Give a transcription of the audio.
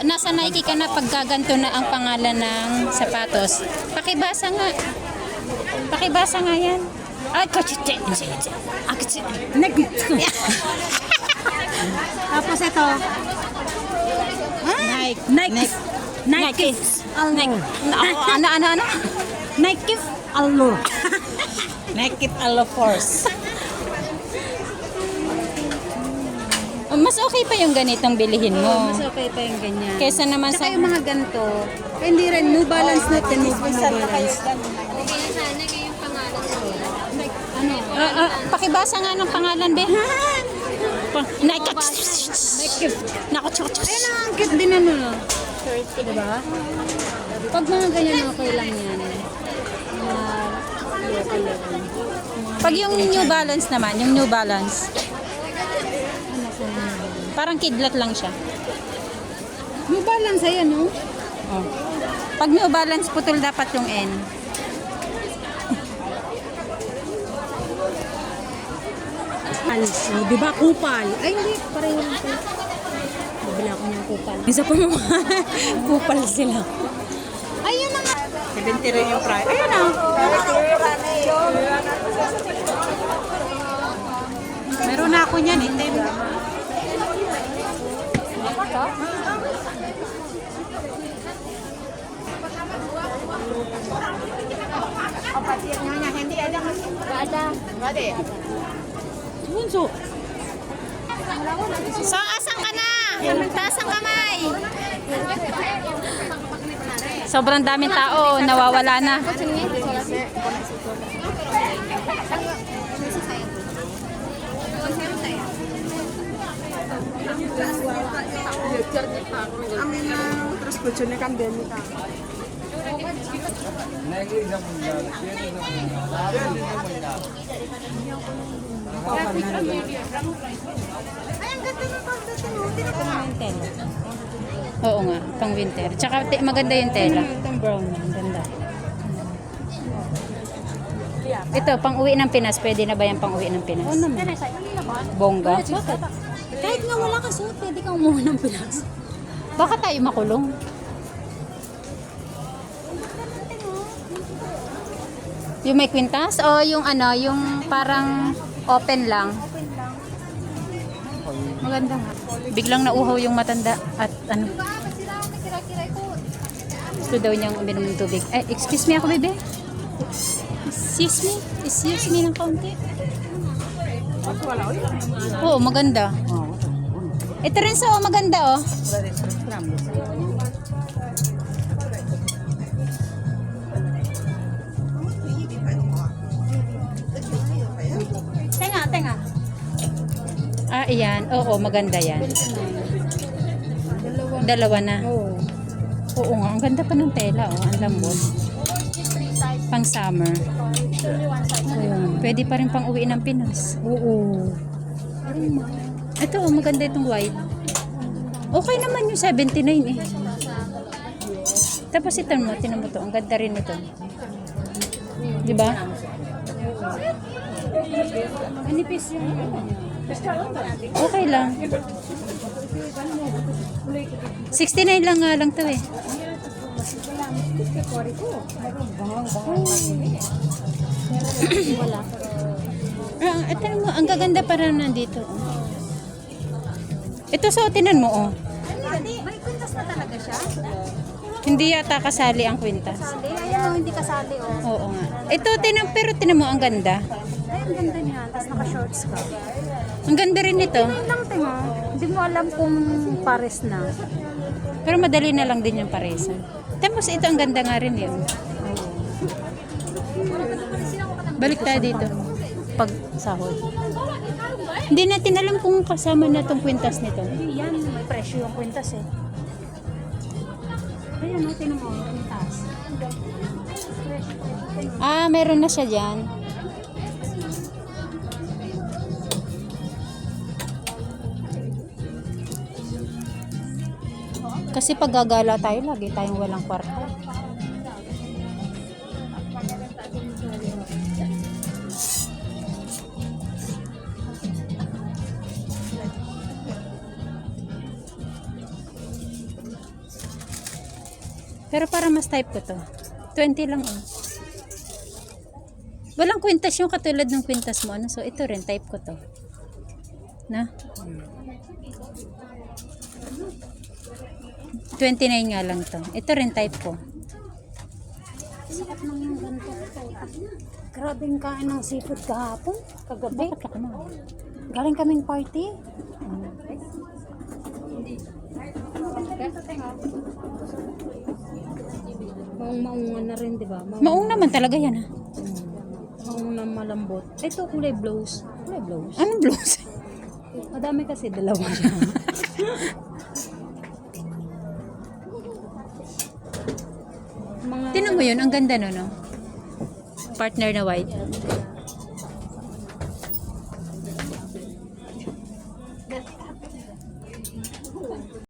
Nasa Nike ka na pagkaganto na ang pangalan ng sapatos. Pakibasa nga. Pakibasa nga yan. Ay, kachite. Tapos ito. Nike. Nike. Ano? Nike Allo. Naked Allo Force. Mas okay pa yung ganitong bilihin mo. Mas okay pa yung ganyan. Kesa naman Saka sa... yung mga ganito, hindi rin New Balance na New Balance. Pakibasa nga ng pangalan, be. Nike. Nako, Ayun na, ang cute din ano. Diba? Pag mga ganyan, okay lang yan. Pag yung New Balance naman, yung New Balance, parang kidlat lang siya. New Balance, ayan, no? Oh. Pag New Balance, putol dapat yung N. Oh, diba? Kupal. Ay, hindi. Pareho lang ito. Nabila ko niyang kupal. Isa pa mo, kupal sila. Ayun na nga. 70 rin yung price. Ayun na. Meron na ako niyan, itim. Bunso. So, asan ka na? Taas ang kamay. Sobrang daming tao, nawawala na. Oo nga, pang winter. Tsaka maganda yung tela. Itong brown. Ang ganda. Ito, pang uwi ng Pinas. Pwede na ba yan pang uwi ng Pinas? Oo naman. Bongga. Bakit? Kahit nga wala ka suot, pwede kang umuha ng Pinas. Baka tayo makulong. Yung may kwintas o yung ano, yung parang open lang. Maganda nga. Biglang nauhaw yung matanda at ano. Gusto daw niyang uminom ng tubig. Eh, excuse me ako, bebe. Excuse me ng kaunti. Oo, maganda. Ito rin sa maganda, oh. Tenga. Ah, iyan. Oo, maganda yan. Dalawa na. Oo. Oo nga, ang ganda pa ng tela, oh. Ang lambot. Pang summer. Ayun. Pwede pa rin pang uwi ng Pinas. Oo. Ito, oh, maganda itong white. Okay naman yung 79 eh. Tapos ito mo, tinan mo to. Ang ganda rin ito. Diba? Manipis yung Okay lang. 69 lang nga lang to eh. wala. Ito mo, ang gaganda pa rin nandito. Ito suotinan mo, oh. May kwintas na talaga siya? Hindi yata kasali ang kwintas. Kasali? Ayaw, hindi kasali, oh. Oo nga. Ito, pero tinan mo, ang ganda. Ay, ang ganda niya. Tapos naka-shorts ka. Ang ganda rin nito. Lang, tinga. Hindi mo alam kung pares na. Pero madali na lang din yung paresa. Tapos ito, ang ganda nga rin yun. Balik tayo dito. Pag sahod. Hindi natin alam kung kasama na itong kwintas nito. Yan, may presyo yung kwintas eh. Ayan, no, tinan mo, kwintas. Ah, meron na siya dyan. Kasi pag gagala tayo, lagi tayong walang kwarto. Pero para mas type ko to. 20 lang oh. Walang kwintas yung katulad ng kwintas mo. Ano? So ito rin, type ko to. Na? 29 nga lang to. Ito rin type ko. Sakit lang yung ganito. Grabing kain ng seafood kahapon. Kagabi. Bakit ka kumain? Galing kaming party. Maung-maungan na rin, di ba? Maong naman talaga yan ha. Maung na malambot. Ito, kulay blows. Kulay blows. Anong blues? Madami kasi, dalawa siya. Mga Tinan mo yun, ang ganda no, no? Partner na white.